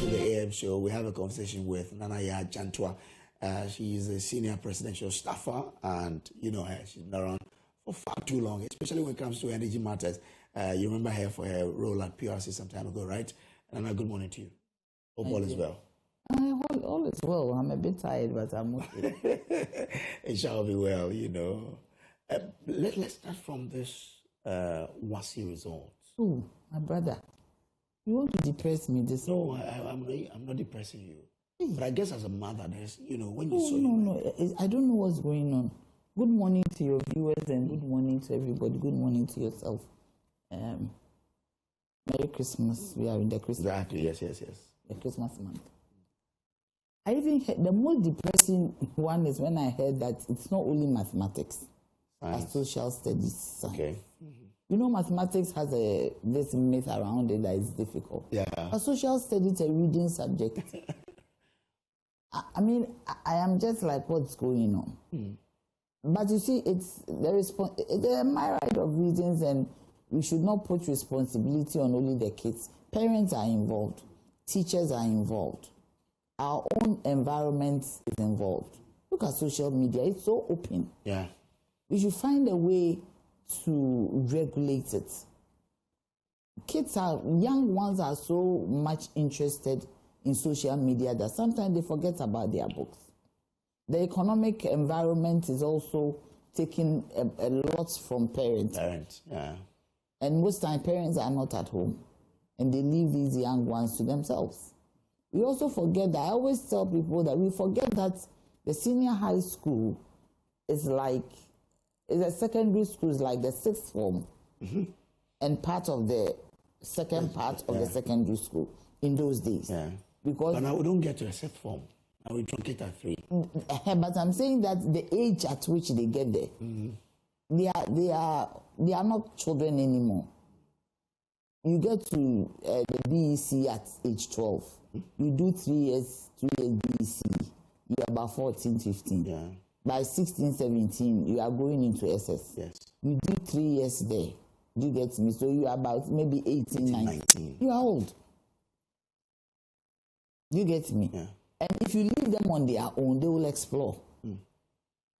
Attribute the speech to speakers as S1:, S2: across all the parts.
S1: to the AM show. We have a conversation with Nana Yaa Jantuah. She is a senior presidential staffer, and you know her. She's been around for far too long, especially when it comes to energy matters. You remember her for her role at PRC some time ago, right? Nana, good morning to you. Hope all is well.
S2: All is well. I'm a bit tired, but I'm okay.
S1: It shall be well, you know. Let's start from this WASSCE result.
S2: Oh, my brother. You want to depress me this
S1: No, I'm not depressing you. But I guess as a mother, there's, you know, when you saw
S2: No. I don't know what's going on. Good morning to your viewers and good morning to everybody. Good morning to yourself. Merry Christmas. We are in the Christmas.
S1: Exactly, yes.
S2: The Christmas month. I even heard, the most depressing one is when I heard that it's not only mathematics, but social studies.
S1: Okay.
S2: You know, mathematics has this myth around it that it's difficult.
S1: Yeah.
S2: A social studies a reading subject. I mean, I am just like, what's going on? But you see, it's a myriad of reasons, and we should not put responsibility on only the kids. Parents are involved. Teachers are involved. Our own environment is involved. Look at social media. It's so open.
S1: Yeah.
S2: We should find a way to regulate it. Young ones are so much interested in social media that sometimes they forget about their books. The economic environment is also taking a lot from parents.
S1: Yeah.
S2: And most time parents are not at home and they leave these young ones to themselves. We also forget that, I always tell people that we forget that the senior high school is like, a secondary school is like the sixth form and part of the second part of the secondary school in those days.
S1: Yeah.
S2: Because
S1: but now we don't get to a sixth form. Now we truncate at 3.
S2: But I'm saying that the age at which they get there, they are not children anymore. You get to the BEC at age 12. You do 3 years BEC. You are about 14, 15.
S1: Yeah.
S2: By 16, 17, you are going into SS.
S1: Yes.
S2: You do 3 years there. Do you get me? So you are about maybe 18, 19. You are old. Do you get me?
S1: Yeah.
S2: And if you leave them on their own, they will explore.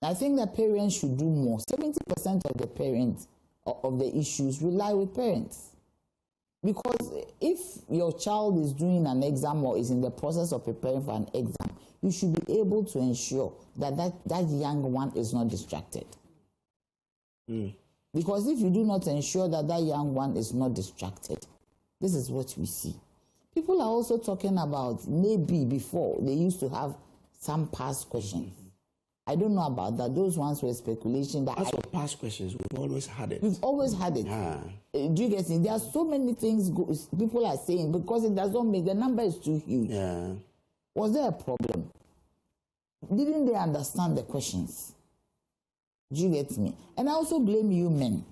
S2: I think that parents should do more. 70% of the parents of the issues rely with parents. Because if your child is doing an exam or is in the process of preparing for an exam, you should be able to ensure that that young one is not distracted. Because if you do not ensure that that young one is not distracted, this is what we see. People are also talking about maybe before they used to have some past questions. I don't know about that. Those ones were speculation.
S1: As for past questions, we've always had it.
S2: We've always had it. Do you get it? There are so many things people are saying because it does not make, the number is too huge.
S1: Yeah.
S2: Was there a problem? Didn't they understand the questions? Do you get me? And I also blame you men.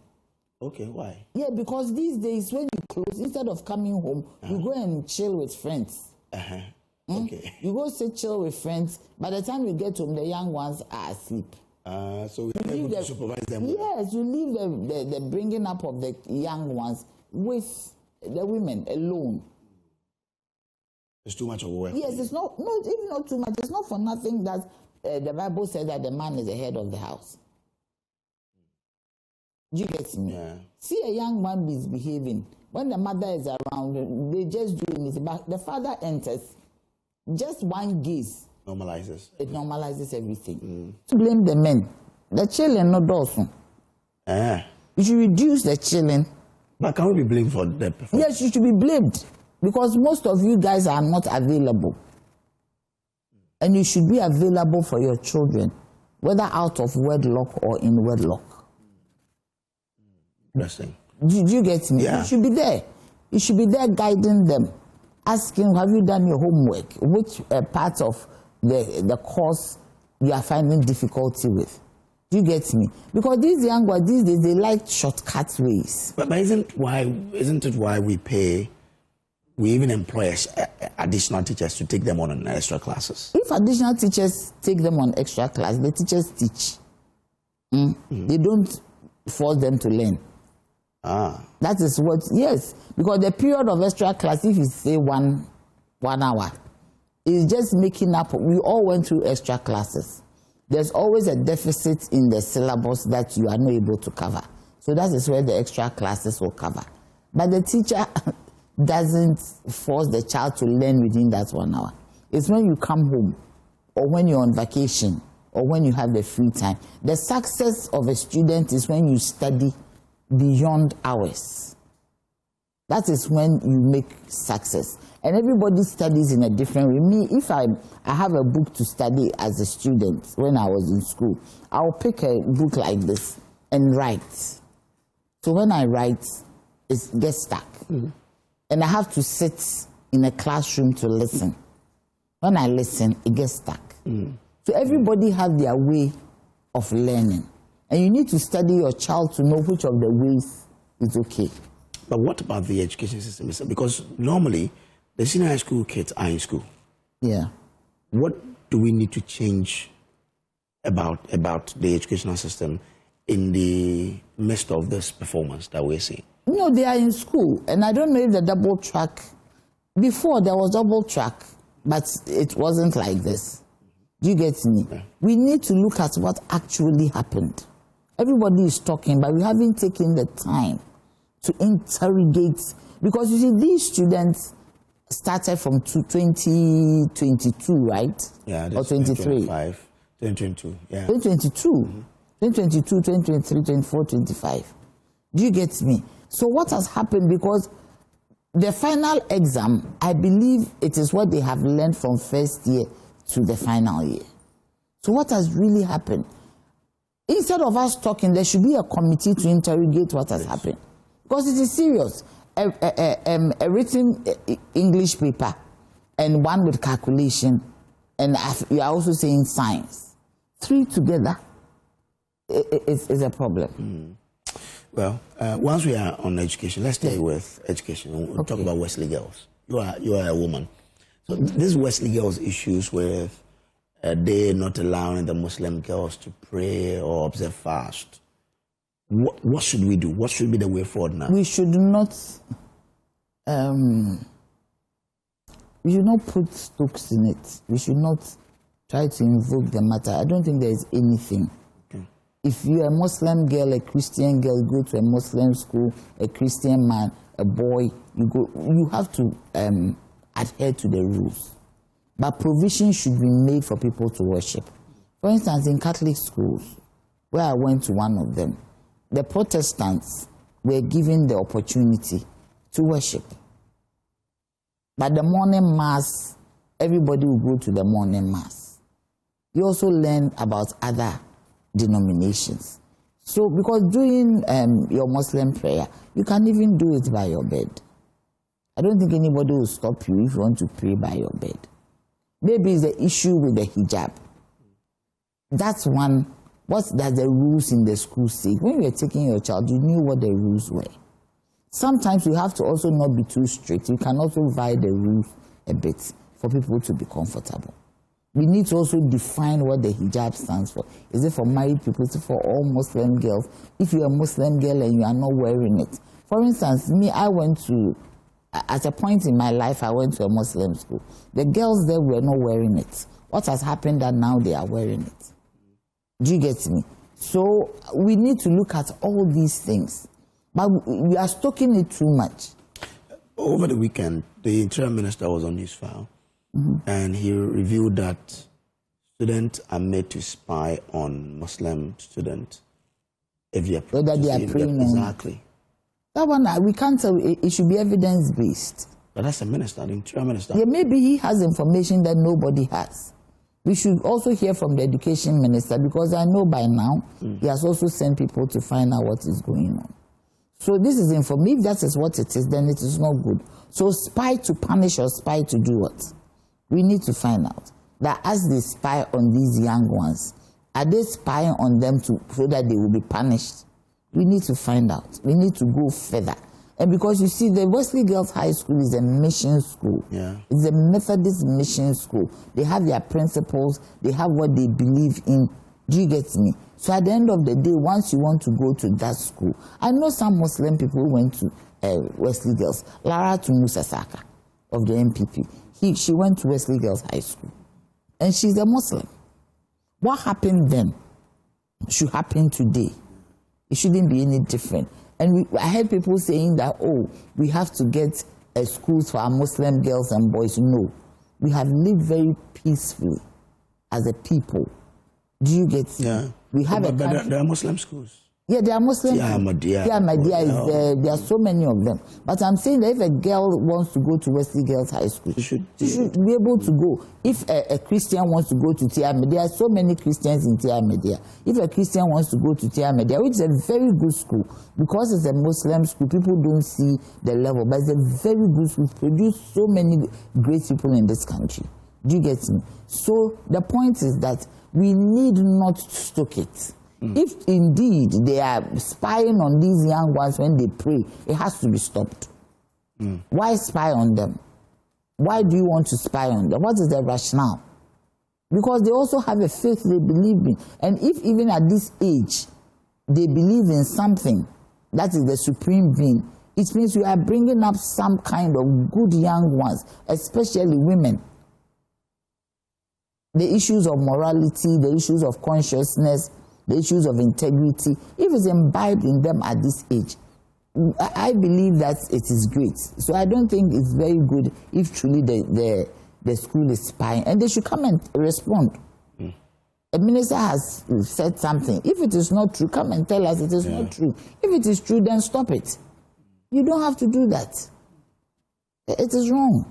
S1: Okay, why?
S2: Yeah, because these days when you close, instead of coming home, you go and chill with friends.
S1: Okay.
S2: You go sit chill with friends. By the time you get home, the young ones are asleep.
S1: So we are able to supervise them.
S2: Yes, you leave the bringing up of the young ones with the women alone.
S1: It's too much of work.
S2: Yes, it's not even not too much. It's not for nothing that the Bible said that the man is the head of the house. You get me?
S1: Yeah.
S2: See a young man misbehaving. When the mother is around, they just do anything. But the father enters, just one gaze.
S1: Normalizes.
S2: It normalizes everything. To blame the men. The children not also. You should reduce the children.
S1: But can we be blamed for that?
S2: Yes, you should be blamed. Because most of you guys are not available. And you should be available for your children, whether out of wedlock or in wedlock.
S1: Interesting.
S2: Do you get me?
S1: Yeah.
S2: You should be there. You should be there guiding them, asking, have you done your homework? Which part of the course you are finding difficulty with? Do you get me? Because these young ones these days, they like shortcut ways.
S1: But isn't it why we even employ additional teachers to take them on extra classes?
S2: If additional teachers take them on extra class, the teachers teach. They don't force them to learn. That is what, yes, because the period of extra class, if you say 1 1 hour. It's just making up. We all went through extra classes. There's always a deficit in the syllabus that you are not able to cover. So that is where the extra classes will cover. But the teacher doesn't force the child to learn within that 1 hour. It's when you come home, or when you're on vacation, or when you have the free time. The success of a student is when you study beyond hours. That is when you make success. And everybody studies in a different way. Me, if I have a book to study as a student when I was in school, I'll pick a book like this and write. So when I write, it gets stuck. And I have to sit in a classroom to listen. When I listen, it gets stuck. So everybody has their way of learning. And you need to study your child to know which of the ways is okay.
S1: But what about the education system? Because normally, the senior high school kids are in school.
S2: Yeah.
S1: What do we need to change about the educational system in the midst of this performance that we're seeing?
S2: No, they are in school. And I don't know if the double track, before there was double track, but it wasn't like this. Do you get me? Yeah. We need to look at what actually happened. Everybody is talking, but we haven't taken the time to interrogate. Because you see, these students started from 2022, right?
S1: Yeah,
S2: or 23?
S1: 2022, yeah.
S2: 2022, 2022, 2023, 2024, 25. Do you get me? So what has happened? Because the final exam, I believe it is what they have learned from first year to the final year. So what has really happened? Instead of us talking, there should be a committee to interrogate what has happened. Because it is serious. A written English paper and one with calculation, and you are also saying science. 3 together is a problem.
S1: Well, once we are on education, let's stay with education. We'll talk about Wesley girls. You are a woman. So these Wesley girls issues with they not allowing the Muslim girls to pray or observe fast. What should we do? What should be the way forward now?
S2: We should not put stokes in it. We should not try to invoke the matter. I don't think there is anything. Okay. If you're a Muslim girl, a Christian girl, you go to a Muslim school, a Christian man, a boy, you have to adhere to the rules. But provision should be made for people to worship. For instance, in Catholic schools, where I went to one of them, the Protestants were given the opportunity to worship. But the morning mass, everybody will go to the morning mass. You also learn about other denominations. So, because doing your Muslim prayer, you can even do it by your bed. I don't think anybody will stop you if you want to pray by your bed. Maybe it's the issue with the hijab. That's one. What does the rules in the school say? When you were taking your child, you knew what the rules were. Sometimes you have to also not be too strict. You can also vary the rules a bit for people to be comfortable. We need to also define what the hijab stands for. Is it for married people? Is it for all Muslim girls? If you're a Muslim girl and you are not wearing it. For instance, me, at a point in my life, I went to a Muslim school. The girls there were not wearing it. What has happened that now they are wearing it? Do you get me? So we need to look at all these things. But we are stoking it too much.
S1: Over the weekend, the Interior Minister was on his file, and he revealed that students are made to spy on Muslim students if they are
S2: whether they are praying.
S1: Exactly.
S2: That one, we can't tell. It should be evidence-based.
S1: But that's the minister, the Interior Minister.
S2: Yeah, maybe he has information that nobody has. We should also hear from the Education Minister, because I know by now he has also sent people to find out what is going on. So this is information. If that is what it is, then it is not good. So spy to punish or spy to do what? We need to find out that as they spy on these young ones, are they spying on them so that they will be punished? We need to find out. We need to go further. And because you see, the Wesley Girls High School is a mission school.
S1: Yeah.
S2: It's a Methodist mission school. They have their principles. They have what they believe in. Do you get me? So at the end of the day, once you want to go to that school, I know some Muslim people who went to Wesley Girls. Lara Tunusasaka of the MPP. She went to Wesley Girls High School, and she's a Muslim. What happened then should happen today. It shouldn't be any different. And I heard people saying that, oh, we have to get schools for our Muslim girls and boys. No, we have lived very peacefully as a people. Do you get?
S1: Yeah.
S2: We have
S1: but there are Muslim schools.
S2: Yeah, there are Muslim.
S1: Yeah, Ahmadiyya.
S2: Yeah, Ahmadiyya is there. There are so many of them. But I'm saying that if a girl wants to go to Wesley Girls High School, she should be able to go. If a Christian wants to go to Ahmadiyya, there are so many Christians in Ahmadiyya. If a Christian wants to go to Ahmadiyya, which is a very good school, because it's a Muslim school, people don't see the level, but it's a very good school. It produces so many great people in this country. Do you get me? So the point is that we need not to stoke it. If indeed they are spying on these young ones when they pray, it has to be stopped. Why spy on them? Why do you want to spy on them? What is the rationale? Because they also have a faith they believe in. And if even at this age they believe in something that is the supreme being, it means you are bringing up some kind of good young ones, especially women. The issues of morality, the issues of consciousness, the issues of integrity, if it's imbibed in them at this age, I believe that it is great. So I don't think it's very good if truly the school is spying. And they should come and respond. A minister has said something. If it is not true, come and tell us it is not true. If it is true, then stop it. You don't have to do that. It is wrong.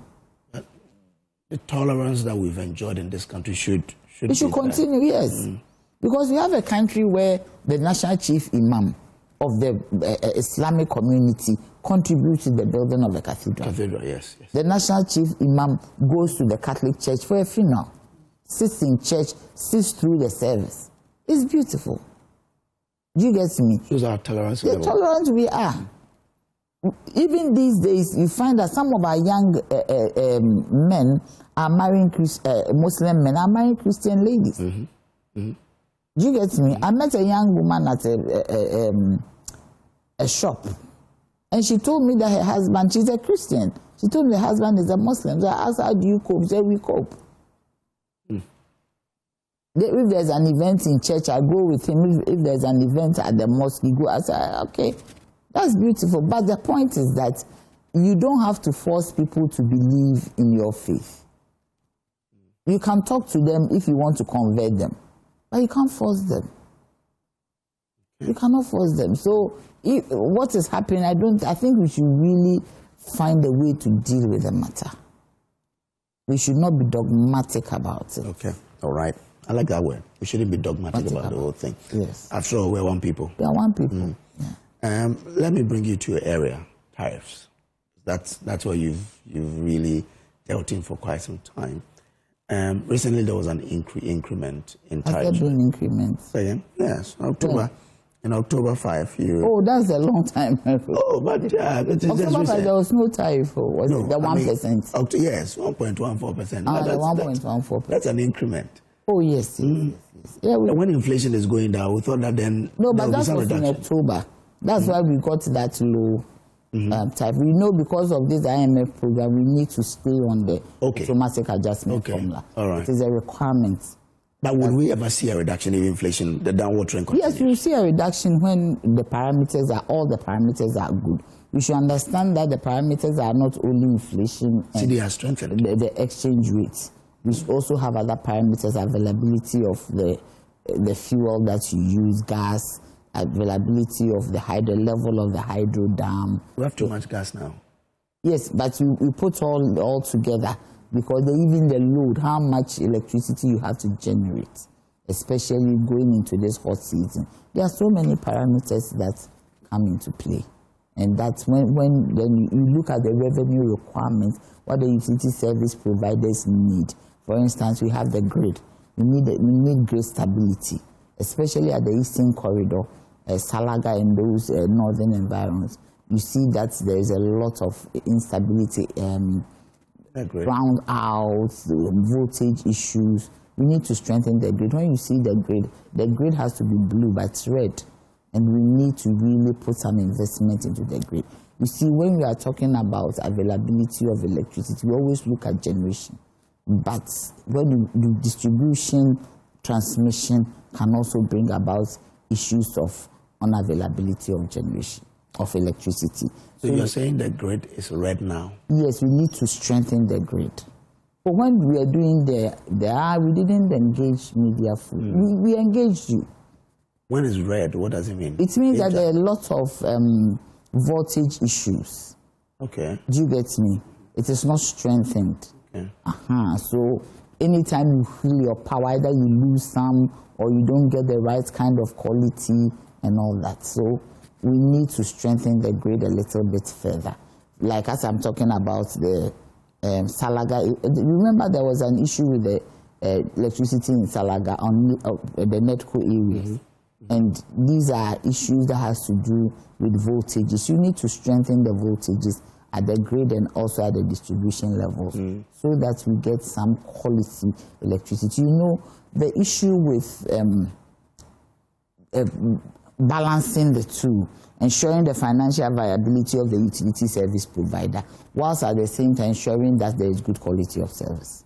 S1: The tolerance that we've enjoyed in this country should
S2: continue, yes. Because we have a country where the national chief imam of the Islamic community contributes to the building of the cathedral.
S1: Yes.
S2: The national chief imam goes to the Catholic church for a funeral, sits in church, sits through the service. It's beautiful. Do you get me?
S1: Shows our tolerance.
S2: The tolerant we are. Even these days, you find that some of our young men are marrying Muslim men, are marrying Christian ladies. Do you get me? I met a young woman at a shop, and she told me that her husband, she's a Christian. She told me her husband is a Muslim. So I asked, how do you cope? She said, we cope. If there's an event in church, I go with him. If there's an event at the mosque, he go. I said, okay, that's beautiful. But the point is that you don't have to force people to believe in your faith. You can talk to them if you want to convert them. But you can't force them. You cannot force them. So what is happening, I think we should really find a way to deal with the matter. We should not be dogmatic about it.
S1: Okay, all right. I like that word. We shouldn't be dogmatic about the whole thing.
S2: Yes.
S1: After all, we're one people.
S2: We are one people.
S1: Yeah. Let me bring you to an area, tariffs. That's what you've really dealt in for quite some time. Recently, there was an increment in tariffs.
S2: Has there been increments?
S1: Again? Yes, October. Yeah. In October 5, you...
S2: Oh, that's a long time ago.
S1: Oh, but it's
S2: October 5, there was no tariff. Was it the 1%?
S1: Yes, 1.14%.
S2: The 1.14%.
S1: That's an increment.
S2: Oh, yes. Yeah,
S1: when inflation is going down, we thought that then...
S2: No, but that was in October. That's why we got that low type. We know because of this IMF program, we need to stay on the automatic adjustment formula.
S1: All right.
S2: It is a requirement.
S1: But will we ever see a reduction in inflation, the downward trend continues?
S2: Yes, we will see a reduction when all the parameters are good. We should understand that the parameters are not only inflation and
S1: CD has strengthened.
S2: The exchange rates. We should also have other parameters, availability of the fuel that you use, gas, availability of the level of the hydro dam.
S1: We have too much gas now.
S2: Yes, but we put all together because even the load, how much electricity you have to generate, especially going into this hot season. There are so many parameters that come into play. And that's when you look at the revenue requirements, what the utility service providers need. For instance, we have the grid. We need grid stability, especially at the Eastern Corridor, Salaga and those northern environments. You see that there is a lot of instability, brownouts, voltage issues. We need to strengthen the grid. When you see the grid has to be blue, but it's red. And we need to really put some investment into the grid. You see, when we are talking about availability of electricity, we always look at generation. But when the distribution, transmission can also bring about issues of unavailability of generation, of electricity.
S1: So you're saying the grid is red now?
S2: Yes, we need to strengthen the grid. But when we are doing we didn't engage media fully. We engaged you.
S1: When it's red, what does it mean?
S2: It means that there are a lot of voltage issues.
S1: Okay.
S2: Do you get me? It is not strengthened.
S1: Okay.
S2: So anytime you feel your power, either you lose some or you don't get the right kind of quality and all that. So we need to strengthen the grid a little bit further. Like as I'm talking about the Salaga, remember there was an issue with the electricity in Salaga on the NETCO areas. And these are issues that has to do with voltages. You need to strengthen the voltages at the grid and also at the distribution levels so that we get some quality electricity. You know, the issue with balancing the two, ensuring the financial viability of the utility service provider, whilst at the same time ensuring that there is good quality of service.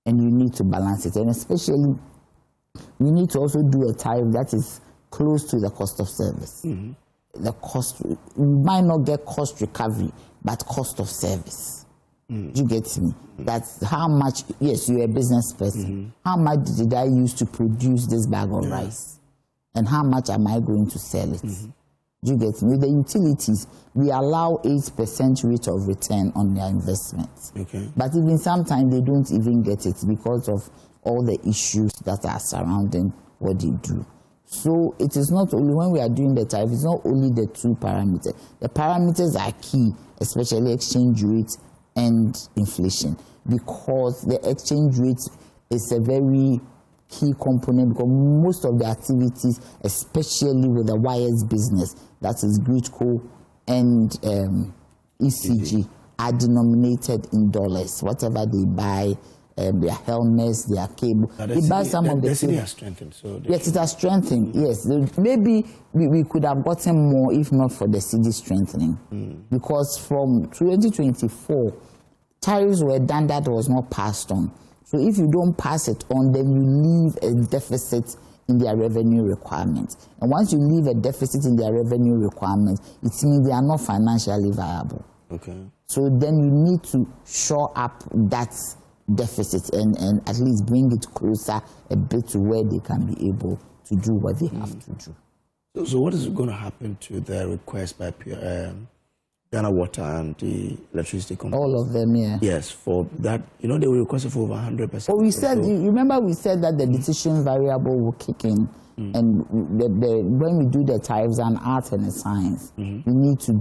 S2: And you need to balance it. And especially, we need to also do a tariff that is close to the cost of service. The cost, we might not get cost recovery, but cost of service. You get me? That's how much, yes, you're a business person. How much did I use to produce this bag of rice? And how much am I going to sell it? You get me? With the utilities, we allow 8% rate of return on their investments. Okay. But even sometimes they don't even get it because of all the issues that are surrounding what they do. So it is not only when we are doing the tariff, it's not only the two parameters. The parameters are key, especially exchange rate and inflation, because the exchange rate is a very key component because most of the activities, especially with the wires business, that is Gridco and ECG, are denominated in dollars. Whatever they buy, their helmets, their cable. They buy some of the
S1: city has strengthened. So
S2: yes, it has strengthened. Yes, maybe we could have gotten more if not for the city strengthening. Because from 2024, tariffs were done that was not passed on. So if you don't pass it on, then you leave a deficit in their revenue requirements. And once you leave a deficit in their revenue requirements, it means they are not financially viable. Okay. So then you need to shore up that deficit and at least bring it closer a bit to where they can be able to do what they have to do.
S1: So what is going to happen to the request by Ghana Water and the electricity company?
S2: All of them, yeah.
S1: Yes, for that, you know, they were requested for over 100%.
S2: Well, we said, you remember we said that the decision variable will kick in, and when we do the tariffs and art and the science, we need to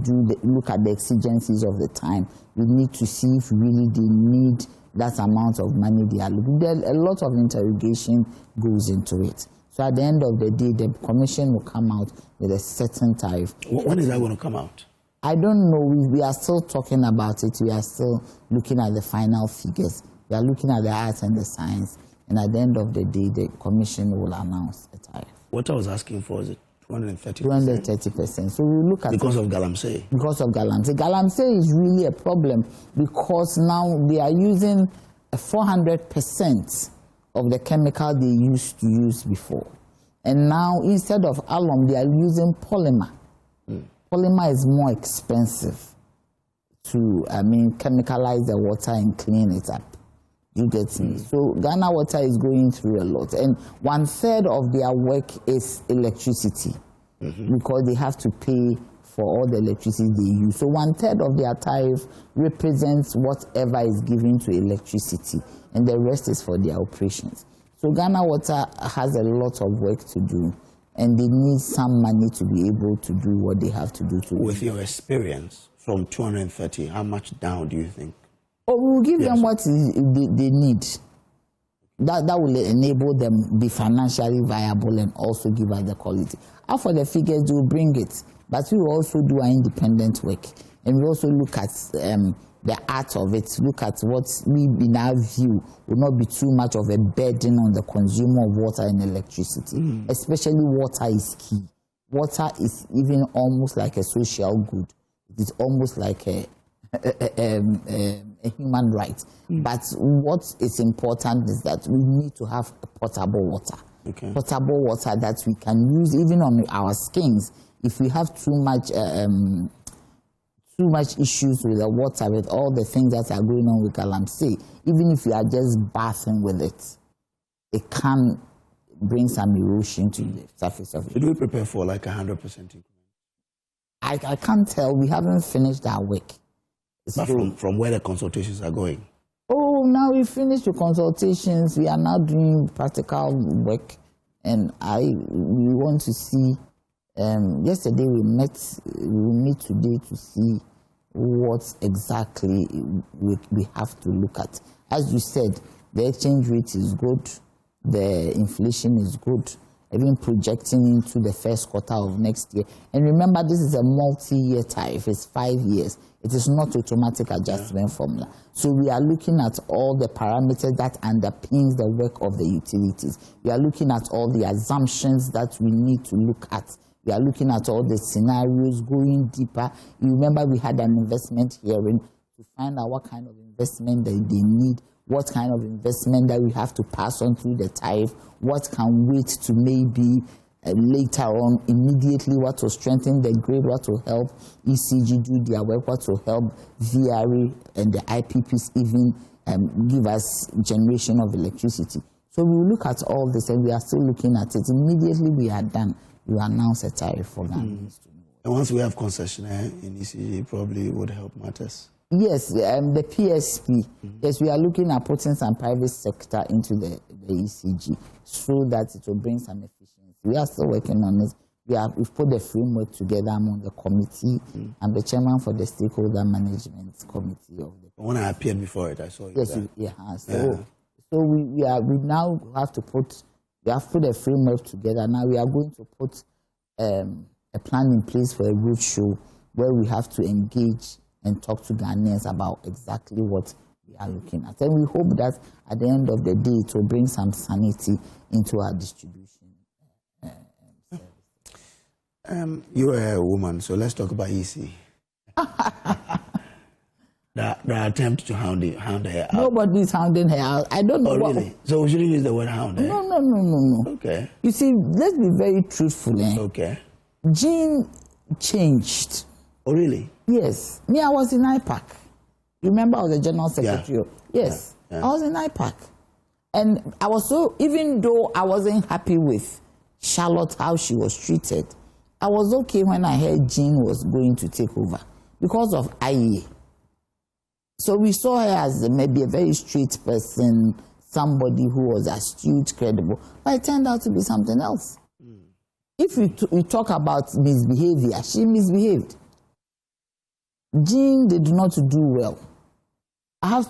S2: look at the exigencies of the time. We need to see if really they need that amount of money they are looking. A lot of interrogation goes into it. So at the end of the day, the commission will come out with a certain tariff.
S1: When is that going to come out?
S2: I don't know. We are still talking about it. We are still looking at the final figures. We are looking at the arts and the science. And at the end of the day, the commission will announce a tariff.
S1: What I was asking for is 230%.
S2: 230%. So we look at
S1: because of Galamsey.
S2: Because of Galamsey. Galamsey is really a problem because now they are using 400% of the chemical they used to use before. And now instead of alum, they are using polymer. Polymer is more expensive to, chemicalize the water and clean it up. You get me? So Ghana Water is going through a lot. And 1/3 of their work is electricity because they have to pay for all the electricity they use. So 1/3 of their tariff represents whatever is given to electricity, and the rest is for their operations. So Ghana Water has a lot of work to do, and they need some money to be able to do what they have to do.
S1: With your experience from 230, how much down do you think?
S2: Oh, we'll give them what they need. That will enable them be financially viable and also give us the quality. As for the figures, we will bring it, but we will also do our independent work, and we also look at the art of it. Look at what we, in our view, will not be too much of a burden on the consumer of water and electricity. Especially water is key. Water is even almost like a social good. it is almost like a human right. But what is important is that we need to have potable water. Potable water that we can use even on our skins. If we have too much issues with the water, with all the things that are going on with galamsey, even if you are just bathing with it, it can bring some erosion to the surface of it.
S1: Should we prepare for like 100% increment?
S2: I can't tell. We haven't finished our work.
S1: But from where the consultations are going?
S2: Oh, now we finished the consultations. We are now doing practical work, and we want to see. Yesterday we met. We will meet today to see what exactly we have to look at. As you said, the exchange rate is good, the inflation is good, even projecting into the first quarter of next year. And remember, this is a multi-year tariff. It's 5 years. It is not automatic adjustment formula. So we are looking at all the parameters that underpins the work of the utilities. We are looking at all the assumptions that we need to look at. We are looking at all the scenarios, going deeper. You remember we had an investment hearing to find out what kind of investment that they need, what kind of investment that we have to pass on through the tariff, what can wait to maybe later on, immediately, what will strengthen the grid, what will help ECG do their work, what will help VRE and the IPPs even give us generation of electricity. So we will look at all this, and we are still looking at it. Immediately we are done, we announce a tariff for Ghanaians to know.
S1: And once we have concessionaire in ECG, it probably would help matters.
S2: Yes, the PSP. Yes, we are looking at putting some private sector into the ECG so that it will bring some efficiency. We are still working on it. We've put the framework together among the committee. I'm the chairman for the stakeholder management committee of the.
S1: When I appeared before it, I saw you.
S2: Yes, so we now have to put. We have put a framework together. Now we are going to put a plan in place for a roadshow where we have to engage and talk to Ghanaians about exactly what we are looking at. And we hope that at the end of the day, it will bring some sanity into our distribution.
S1: You're a woman, so let's talk about EC. the attempt to hound her out.
S2: Nobody's hounding her out. I don't know.
S1: Oh, really? So we shouldn't use the word hound.
S2: No.
S1: Okay.
S2: You see, let's be very truthful.
S1: Okay.
S2: Jean changed.
S1: Oh, really?
S2: Yes. Me, I was in IPAC. Remember, I was the general secretary.
S1: Yeah.
S2: Yes. Yeah. I was in IPAC. And I was even though I wasn't happy with Charlotte, how she was treated, I was okay when I heard Jean was going to take over because of IE. So we saw her as maybe a very straight person, somebody who was astute, credible, but it turned out to be something else. If we talk about misbehavior, she misbehaved. Jean did not do well.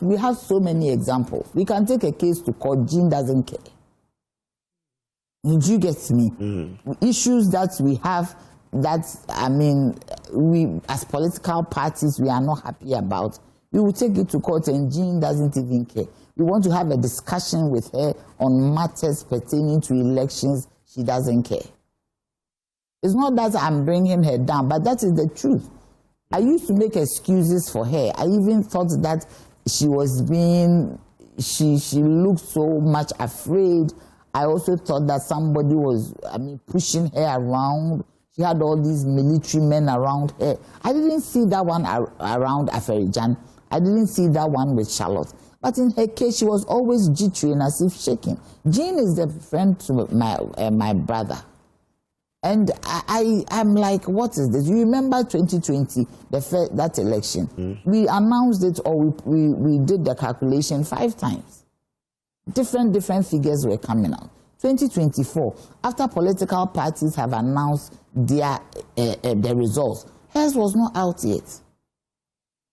S2: We have so many examples. We can take a case to court. Jean doesn't care. Did you get me? Issues that we have that, we as political parties, we are not happy about. We will take it to court and Jean doesn't even care. We want to have a discussion with her on matters pertaining to elections. She doesn't care. It's not that I'm bringing her down, but that is the truth. I used to make excuses for her. I even thought that she looked so much afraid. I also thought that somebody was, pushing her around. She had all these military men around her. I didn't see that one around Aferijan. I didn't see that one with Charlotte. But in her case, she was always jittery and as if shaking. Jean is the friend to my brother. And I'm like, what is this? You remember 2020, that election? We announced it, or we did the calculation 5 times. Different figures were coming out. 2024, after political parties have announced their results, hers was not out yet.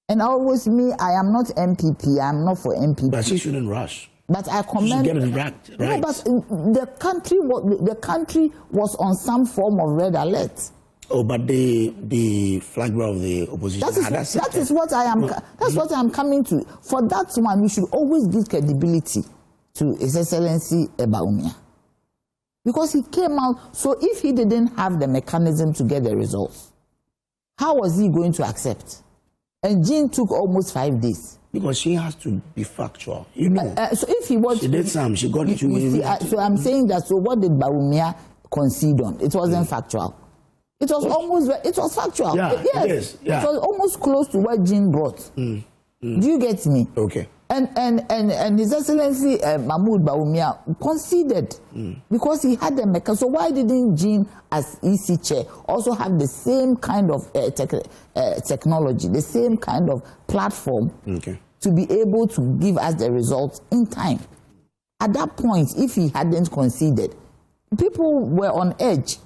S2: And always I am not MPP, I'm not for MPP.
S1: But she shouldn't rush.
S2: But I commend.
S1: Get it right.
S2: No, but the country was on some form of red alert.
S1: Oh, but the flag bearer of the opposition.
S2: That is what I am. That's what I'm coming to. For that one, we should always give credibility to His Excellency Ebaumia, because he came out. So if he didn't have the mechanism to get the results, how was he going to accept? And Jean took almost 5 days.
S1: Because she has to be factual, you know.
S2: So if he was,
S1: she did some, she got it.
S2: So I'm saying that. So what did Bawumia concede on? It wasn't factual. It was almost. It was factual.
S1: Yeah,
S2: yes,
S1: it is. Yeah.
S2: It was almost close to what Jean brought. Do you get me?
S1: Okay.
S2: And His Excellency Mahmoud Bawumia conceded because he had the mechanism. So why didn't Jean, as EC chair, also have the same kind of technology, the same kind of platform to be able to give us the results in time? At that point, if he hadn't conceded, people were on edge.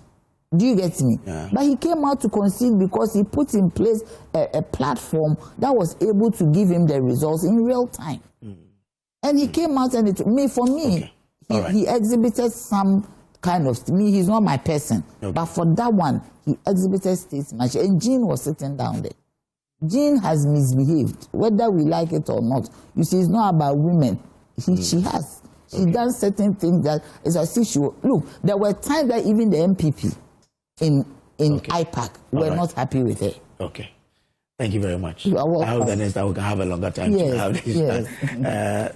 S2: Do you get me?
S1: Yeah.
S2: But he came out to concede because he put in place a platform that was able to give him the results in real time. And he came out and he exhibited some kind of, he's not my person. But for that one, he exhibited statesmanship. And Jean was sitting down there. Jean has misbehaved, whether we like it or not. You see, it's not about women. She has. She done certain things that is as if she look, there were times that even the MPP in IPAC were not happy with it.
S1: Okay. Thank you very much.
S2: You are welcome.
S1: I hope that next time we can have a longer time to have this.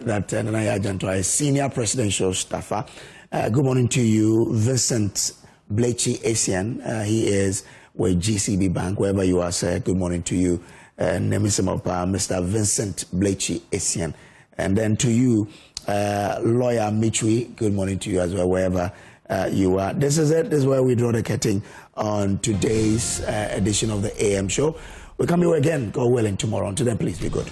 S1: That Nana Yaa Jantuah is senior presidential staffer. Good morning to you, Vincent Blechi Essien. He is with GCB Bank, wherever you are, sir. Good morning to you. Mr. Vincent Blechi Essien. And then to you, Lawyer Michui, good morning to you as well, wherever you are. This is it. This is where we draw the curtain on today's edition of the AM show. We'll come here again, God willing, tomorrow. Until then, please be good.